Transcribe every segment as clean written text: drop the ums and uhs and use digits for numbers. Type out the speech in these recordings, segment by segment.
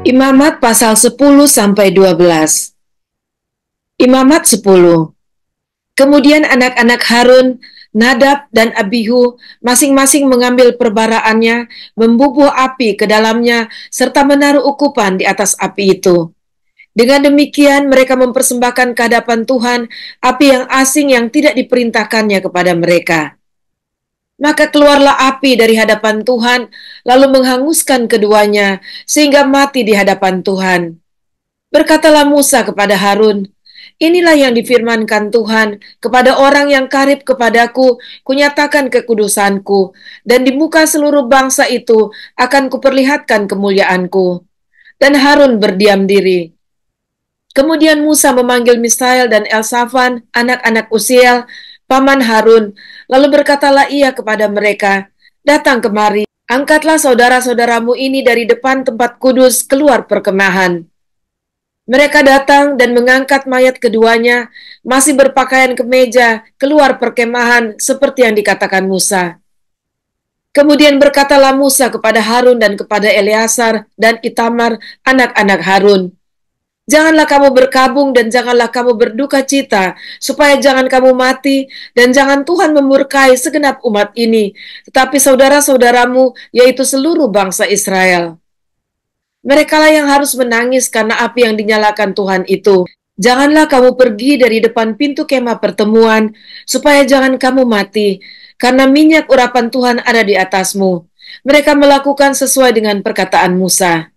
Imamat pasal 10-12. Imamat 10. Kemudian anak-anak Harun, Nadab dan Abihu masing-masing mengambil perbaraannya, membubuh api ke dalamnya, serta menaruh ukupan di atas api itu. Dengan demikian mereka mempersembahkan ke hadapan Tuhan api yang asing yang tidak diperintahkannya kepada mereka. Maka keluarlah api dari hadapan Tuhan, lalu menghanguskan keduanya, sehingga mati di hadapan Tuhan. Berkatalah Musa kepada Harun, inilah yang difirmankan Tuhan, kepada orang yang karib kepadaku, kunyatakan kekudusanku, dan di muka seluruh bangsa itu akan kuperlihatkan kemuliaanku. Dan Harun berdiam diri. Kemudian Musa memanggil Misael dan Elsafan, anak-anak Uziel, paman Harun, lalu berkatalah ia kepada mereka, datang kemari, angkatlah saudara-saudaramu ini dari depan tempat kudus keluar perkemahan. Mereka datang dan mengangkat mayat keduanya, masih berpakaian kemeja, keluar perkemahan seperti yang dikatakan Musa. Kemudian berkatalah Musa kepada Harun dan kepada Eleazar dan Itamar, anak-anak Harun, janganlah kamu berkabung dan janganlah kamu berduka cita, supaya jangan kamu mati, dan jangan Tuhan memurkai segenap umat ini, tetapi saudara-saudaramu, yaitu seluruh bangsa Israel. Merekalah yang harus menangis karena api yang dinyalakan Tuhan itu. Janganlah kamu pergi dari depan pintu kemah pertemuan, supaya jangan kamu mati, karena minyak urapan Tuhan ada di atasmu. Mereka melakukan sesuai dengan perkataan Musa.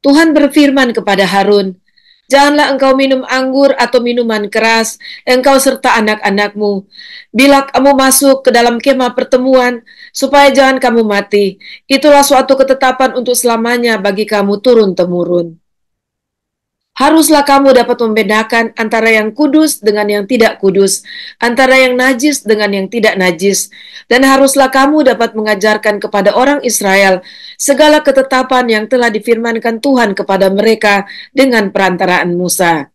Tuhan berfirman kepada Harun, janganlah engkau minum anggur atau minuman keras, engkau serta anak-anakmu, bila kamu masuk ke dalam kemah pertemuan, supaya jangan kamu mati. Itulah suatu ketetapan untuk selamanya bagi kamu turun-temurun. Haruslah kamu dapat membedakan antara yang kudus dengan yang tidak kudus, antara yang najis dengan yang tidak najis, dan haruslah kamu dapat mengajarkan kepada orang Israel segala ketetapan yang telah difirmankan Tuhan kepada mereka dengan perantaraan Musa.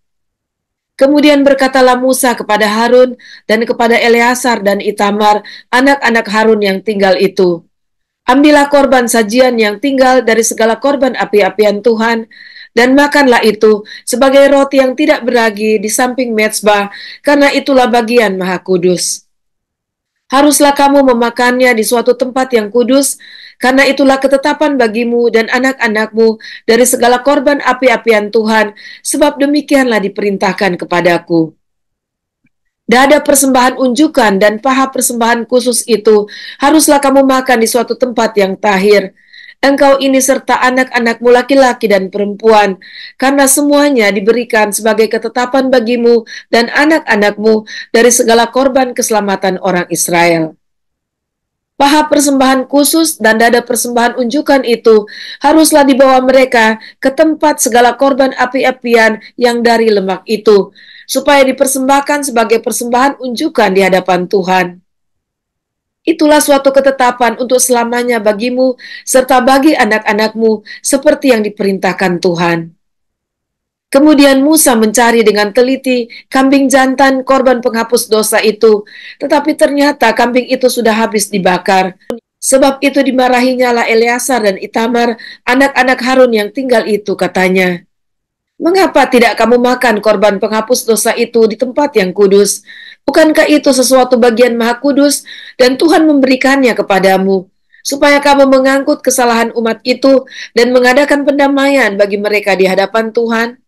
Kemudian berkatalah Musa kepada Harun dan kepada Eleazar dan Itamar, anak-anak Harun yang tinggal itu, ambillah korban sajian yang tinggal dari segala korban api-apian Tuhan, dan makanlah itu sebagai roti yang tidak beragi di samping mezbah, karena itulah bagian maha kudus. Haruslah kamu memakannya di suatu tempat yang kudus, karena itulah ketetapan bagimu dan anak-anakmu dari segala korban api-apian Tuhan, sebab demikianlah diperintahkan kepadaku. Dada persembahan unjukan dan paha persembahan khusus itu haruslah kamu makan di suatu tempat yang tahir. Engkau ini serta anak-anakmu laki-laki dan perempuan, karena semuanya diberikan sebagai ketetapan bagimu dan anak-anakmu dari segala korban keselamatan orang Israel. Paha persembahan khusus dan dada persembahan unjukan itu haruslah dibawa mereka ke tempat segala korban api-apian yang dari lemak itu, supaya dipersembahkan sebagai persembahan unjukan di hadapan Tuhan. Itulah suatu ketetapan untuk selamanya bagimu, serta bagi anak-anakmu, seperti yang diperintahkan Tuhan. Kemudian Musa mencari dengan teliti kambing jantan korban penghapus dosa itu, tetapi ternyata kambing itu sudah habis dibakar. Sebab itu dimarahinya lah Eleazar dan Itamar, anak-anak Harun yang tinggal itu, katanya, mengapa tidak kamu makan korban penghapus dosa itu di tempat yang kudus? Bukankah itu sesuatu bagian maha kudus dan Tuhan memberikannya kepadamu, supaya kamu mengangkut kesalahan umat itu dan mengadakan pendamaian bagi mereka di hadapan Tuhan?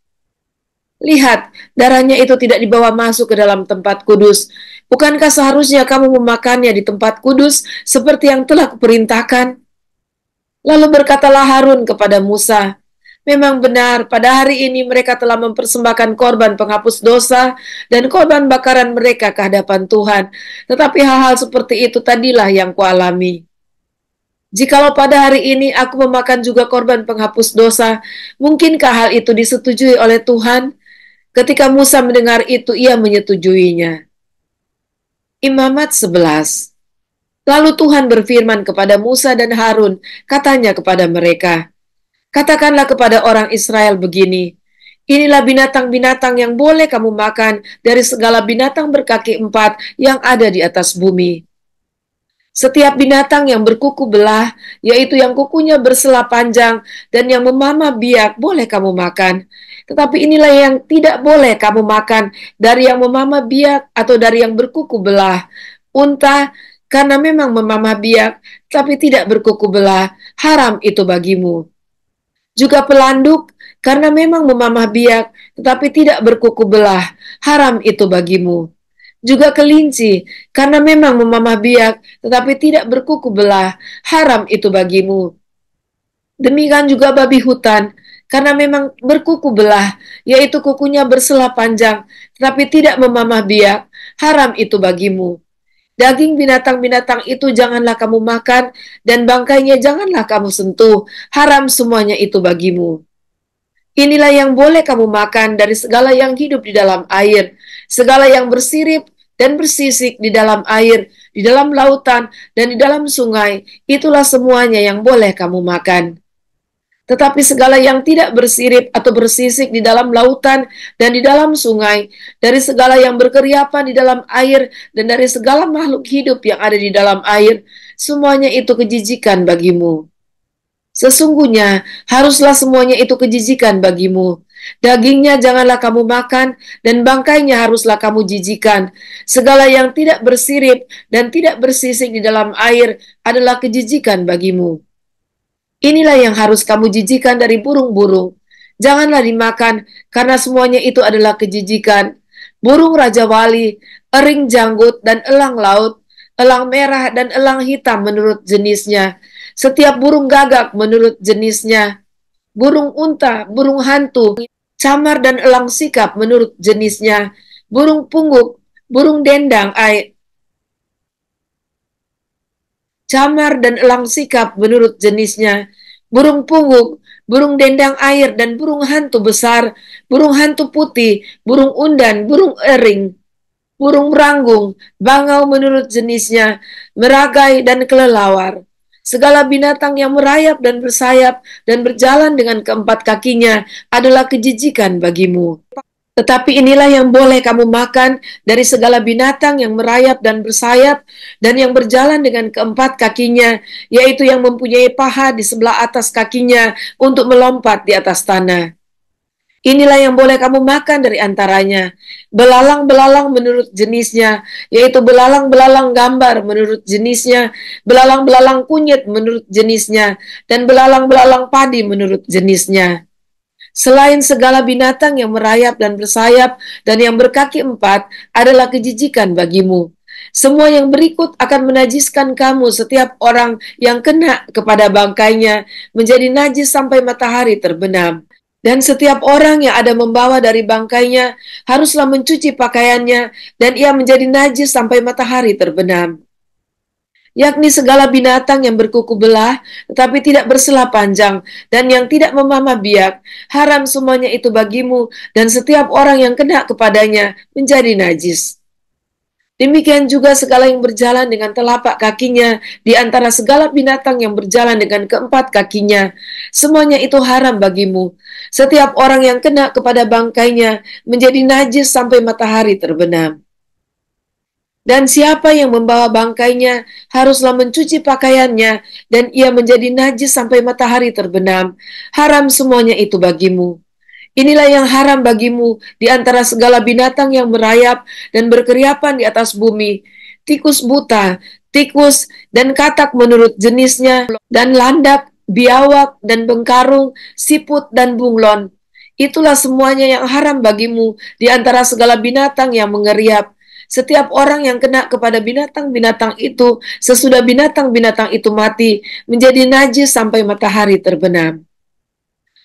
Lihat, darahnya itu tidak dibawa masuk ke dalam tempat kudus. Bukankah seharusnya kamu memakannya di tempat kudus seperti yang telah kuperintahkan? Lalu berkatalah Harun kepada Musa, memang benar, pada hari ini mereka telah mempersembahkan korban penghapus dosa dan korban bakaran mereka ke hadapan Tuhan. Tetapi hal-hal seperti itu tadilah yang kualami. Jikalau pada hari ini aku memakan juga korban penghapus dosa, mungkinkah hal itu disetujui oleh Tuhan? Ketika Musa mendengar itu, ia menyetujuinya. Imamat 11. Lalu Tuhan berfirman kepada Musa dan Harun, katanya kepada mereka, katakanlah kepada orang Israel begini, inilah binatang-binatang yang boleh kamu makan dari segala binatang berkaki 4 yang ada di atas bumi. Setiap binatang yang berkuku belah, yaitu yang kukunya bersela panjang dan yang memamah biak, boleh kamu makan. Tetapi inilah yang tidak boleh kamu makan, dari yang memamah biak atau dari yang berkuku belah. Unta, karena memang memamah biak, tapi tidak berkuku belah, haram itu bagimu. Juga pelanduk, karena memang memamah biak, tetapi tidak berkuku belah, haram itu bagimu. Juga kelinci, karena memang memamah biak, tetapi tidak berkuku belah, haram itu bagimu. Demikian juga babi hutan, karena memang berkuku belah, yaitu kukunya bersela panjang, tetapi tidak memamah biak, haram itu bagimu. Daging binatang-binatang itu janganlah kamu makan, dan bangkainya janganlah kamu sentuh, haram semuanya itu bagimu. Inilah yang boleh kamu makan dari segala yang hidup di dalam air, segala yang bersirip dan bersisik di dalam air, di dalam lautan, dan di dalam sungai, itulah semuanya yang boleh kamu makan. Tetapi segala yang tidak bersirip atau bersisik di dalam lautan dan di dalam sungai, dari segala yang berkeriapan di dalam air, dan dari segala makhluk hidup yang ada di dalam air, semuanya itu kejijikan bagimu. Sesungguhnya haruslah semuanya itu kejijikan bagimu. Dagingnya janganlah kamu makan, dan bangkainya haruslah kamu jijikan. Segala yang tidak bersirip dan tidak bersisik di dalam air adalah kejijikan bagimu. Inilah yang harus kamu jijikan dari burung-burung. Janganlah dimakan, karena semuanya itu adalah kejijikan. Burung raja wali, ering janggut, dan elang laut, elang merah dan elang hitam menurut jenisnya. Setiap burung gagak menurut jenisnya. Burung unta, burung hantu, camar dan elang sikap menurut jenisnya. Burung pungguk, burung dendang, camar dan elang sikap menurut jenisnya, burung pungguk, burung dendang air, dan burung hantu besar, burung hantu putih, burung undan, burung ering, burung meranggung, bangau menurut jenisnya, meragai dan kelelawar. Segala binatang yang merayap dan bersayap dan berjalan dengan keempat kakinya adalah kejijikan bagimu. Tetapi inilah yang boleh kamu makan dari segala binatang yang merayap dan bersayap dan yang berjalan dengan keempat kakinya, yaitu yang mempunyai paha di sebelah atas kakinya untuk melompat di atas tanah. Inilah yang boleh kamu makan dari antaranya. Belalang-belalang menurut jenisnya, yaitu belalang-belalang gambar menurut jenisnya, belalang-belalang kunyit menurut jenisnya, dan belalang-belalang padi menurut jenisnya. Selain segala binatang yang merayap dan bersayap dan yang berkaki empat adalah kejijikan bagimu. Semua yang berikut akan menajiskan kamu, setiap orang yang kena kepada bangkainya menjadi najis sampai matahari terbenam. Dan setiap orang yang ada membawa dari bangkainya haruslah mencuci pakaiannya, dan ia menjadi najis sampai matahari terbenam. Yakni segala binatang yang berkuku belah, tetapi tidak bersela panjang, dan yang tidak memamah biak, haram semuanya itu bagimu, dan setiap orang yang kena kepadanya menjadi najis. Demikian juga segala yang berjalan dengan telapak kakinya di antara segala binatang yang berjalan dengan keempat kakinya, semuanya itu haram bagimu. Setiap orang yang kena kepada bangkainya menjadi najis sampai matahari terbenam. Dan siapa yang membawa bangkainya haruslah mencuci pakaiannya, dan ia menjadi najis sampai matahari terbenam. Haram semuanya itu bagimu. Inilah yang haram bagimu di antara segala binatang yang merayap dan berkeriapan di atas bumi. Tikus buta, tikus, dan katak menurut jenisnya, dan landak, biawak, dan bengkarung, siput, dan bunglon. Itulah semuanya yang haram bagimu di antara segala binatang yang mengeriap. Setiap orang yang kena kepada binatang-binatang itu, sesudah binatang-binatang itu mati, menjadi najis sampai matahari terbenam.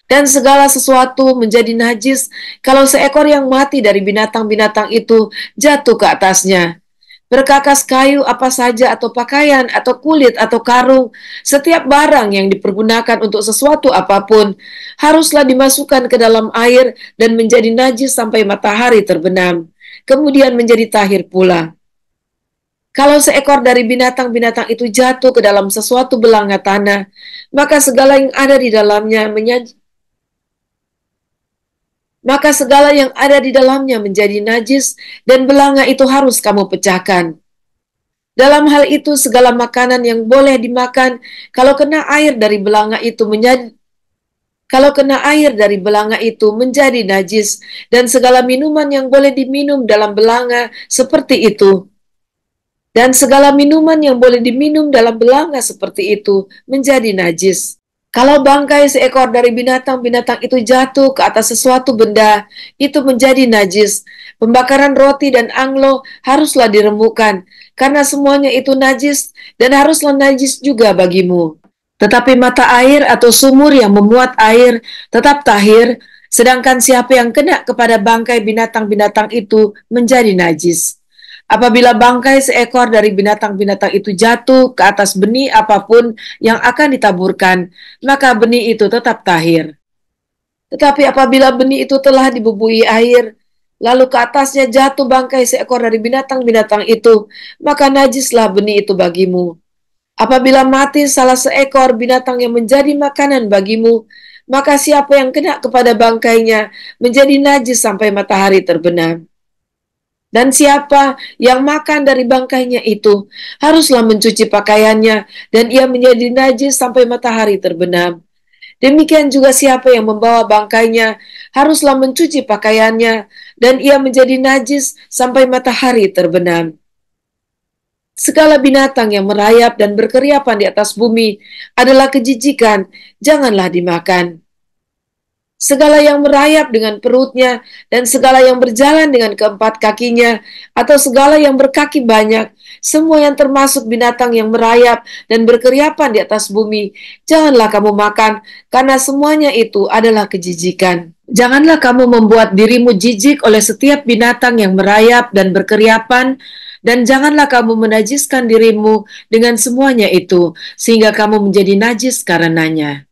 Dan segala sesuatu menjadi najis kalau seekor yang mati dari binatang-binatang itu jatuh ke atasnya. Berkakas kayu apa saja atau pakaian atau kulit atau karung, setiap barang yang dipergunakan untuk sesuatu apapun, haruslah dimasukkan ke dalam air dan menjadi najis sampai matahari terbenam. Kemudian menjadi tahir pula. Kalau seekor dari binatang-binatang itu jatuh ke dalam sesuatu belanga tanah, maka segala yang ada di dalamnya menjadi najis, dan belanga itu harus kamu pecahkan. Dalam hal itu, segala makanan yang boleh dimakan kalau kena air dari belanga itu menjadi najis, dan segala minuman yang boleh diminum dalam belanga seperti itu. Dan segala minuman yang boleh diminum dalam belanga seperti itu menjadi najis. Kalau bangkai seekor dari binatang-binatang itu jatuh ke atas sesuatu benda, itu menjadi najis. Pembakaran roti dan anglo haruslah diremukkan, karena semuanya itu najis dan haruslah najis juga bagimu. Tetapi mata air atau sumur yang memuat air tetap tahir, sedangkan siapa yang kena kepada bangkai binatang-binatang itu menjadi najis. Apabila bangkai seekor dari binatang-binatang itu jatuh ke atas benih apapun yang akan ditaburkan, maka benih itu tetap tahir. Tetapi apabila benih itu telah dibubui air, lalu ke atasnya jatuh bangkai seekor dari binatang-binatang itu, maka najislah benih itu bagimu. Apabila mati salah seekor binatang yang menjadi makanan bagimu, maka siapa yang kena kepada bangkainya menjadi najis sampai matahari terbenam. Dan siapa yang makan dari bangkainya itu haruslah mencuci pakaiannya, dan ia menjadi najis sampai matahari terbenam. Demikian juga siapa yang membawa bangkainya haruslah mencuci pakaiannya, dan ia menjadi najis sampai matahari terbenam. Segala binatang yang merayap dan berkeriapan di atas bumi adalah kejijikan, janganlah dimakan. Segala yang merayap dengan perutnya, dan segala yang berjalan dengan keempat kakinya, atau segala yang berkaki banyak, semua yang termasuk binatang yang merayap dan berkeriapan di atas bumi, janganlah kamu makan, karena semuanya itu adalah kejijikan. Janganlah kamu membuat dirimu jijik oleh setiap binatang yang merayap dan berkeriapan, dan janganlah kamu menajiskan dirimu dengan semuanya itu, sehingga kamu menjadi najis karenanya.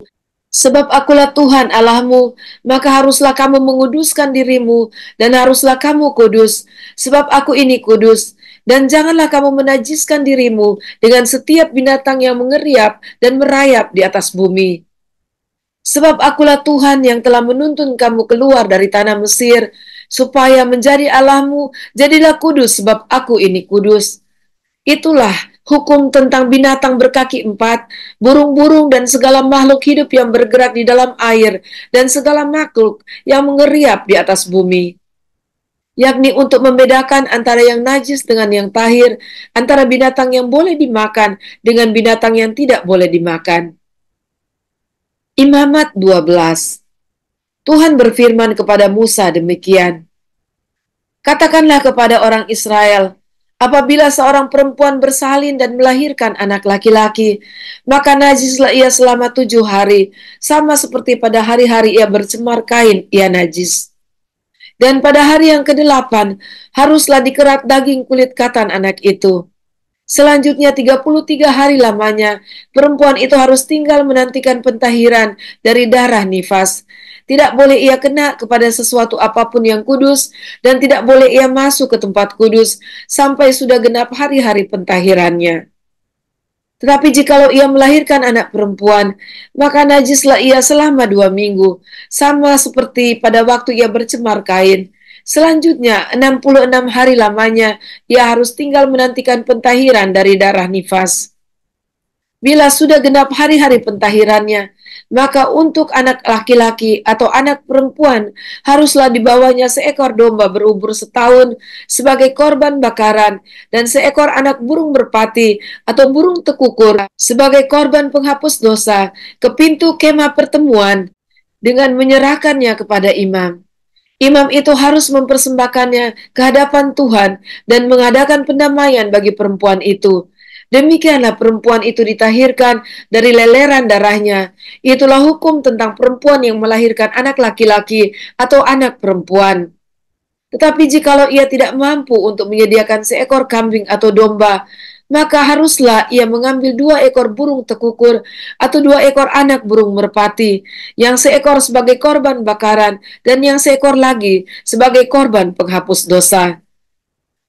Sebab akulah Tuhan Allahmu, maka haruslah kamu menguduskan dirimu, dan haruslah kamu kudus, sebab aku ini kudus. Dan janganlah kamu menajiskan dirimu dengan setiap binatang yang mengeriap dan merayap di atas bumi. Sebab akulah Tuhan yang telah menuntun kamu keluar dari tanah Mesir, supaya menjadi Allahmu, jadilah kudus sebab aku ini kudus. Itulah hukum tentang binatang berkaki empat, burung-burung dan segala makhluk hidup yang bergerak di dalam air, dan segala makhluk yang mengeriap di atas bumi. Yakni untuk membedakan antara yang najis dengan yang tahir, antara binatang yang boleh dimakan dengan binatang yang tidak boleh dimakan. Imamat 12. Tuhan berfirman kepada Musa demikian, katakanlah kepada orang Israel, apabila seorang perempuan bersalin dan melahirkan anak laki-laki, maka najislah ia selama 7 hari, sama seperti pada hari-hari ia bercemar kain, ia najis. Dan pada hari yang ke-8, haruslah dikerat daging kulit katan anak itu. Selanjutnya 33 hari lamanya, perempuan itu harus tinggal menantikan pentahiran dari darah nifas. Tidak boleh ia kena kepada sesuatu apapun yang kudus, dan tidak boleh ia masuk ke tempat kudus, sampai sudah genap hari-hari pentahirannya. Tetapi jikalau ia melahirkan anak perempuan, maka najislah ia selama 2 minggu, sama seperti pada waktu ia bercemar kain. Selanjutnya, 66 hari lamanya, ia harus tinggal menantikan pentahiran dari darah nifas. Bila sudah genap hari-hari pentahirannya, maka untuk anak laki-laki atau anak perempuan haruslah dibawanya seekor domba berumur setahun sebagai korban bakaran, dan seekor anak burung merpati atau burung tekukur sebagai korban penghapus dosa ke pintu kemah pertemuan dengan menyerahkannya kepada imam. Imam itu harus mempersembahkannya ke hadapan Tuhan dan mengadakan pendamaian bagi perempuan itu. Demikianlah perempuan itu ditahirkan dari leleran darahnya. Itulah hukum tentang perempuan yang melahirkan anak laki-laki atau anak perempuan. Tetapi jikalau ia tidak mampu untuk menyediakan seekor kambing atau domba, maka haruslah ia mengambil 2 ekor burung tekukur atau 2 ekor anak burung merpati, yang seekor sebagai korban bakaran dan yang seekor lagi sebagai korban penghapus dosa.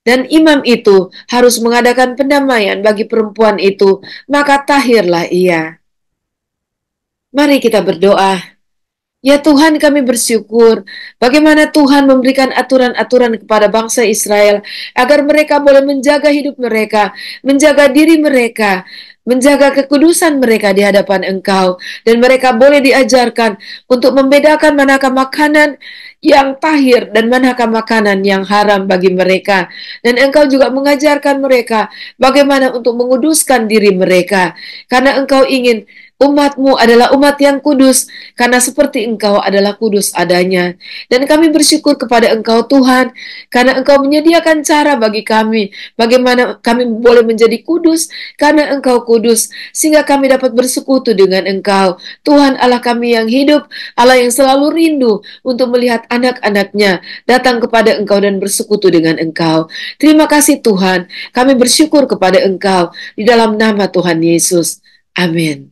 Dan imam itu harus mengadakan pendamaian bagi perempuan itu, maka tahirlah ia. Mari kita berdoa. Ya Tuhan, kami bersyukur bagaimana Tuhan memberikan aturan-aturan kepada bangsa Israel agar mereka boleh menjaga hidup mereka, menjaga diri mereka, menjaga kekudusan mereka di hadapan Engkau, dan mereka boleh diajarkan untuk membedakan manakah makanan yang tahir dan manakah makanan yang haram bagi mereka. Dan Engkau juga mengajarkan mereka bagaimana untuk menguduskan diri mereka, karena Engkau ingin umat-Mu adalah umat yang kudus, karena seperti Engkau adalah kudus adanya. Dan kami bersyukur kepada Engkau Tuhan, karena Engkau menyediakan cara bagi kami, bagaimana kami boleh menjadi kudus, karena Engkau kudus, sehingga kami dapat bersekutu dengan Engkau. Tuhan Allah kami yang hidup, Allah yang selalu rindu untuk melihat anak-anaknya datang kepada Engkau dan bersekutu dengan Engkau. Terima kasih Tuhan, kami bersyukur kepada Engkau, di dalam nama Tuhan Yesus. Amin.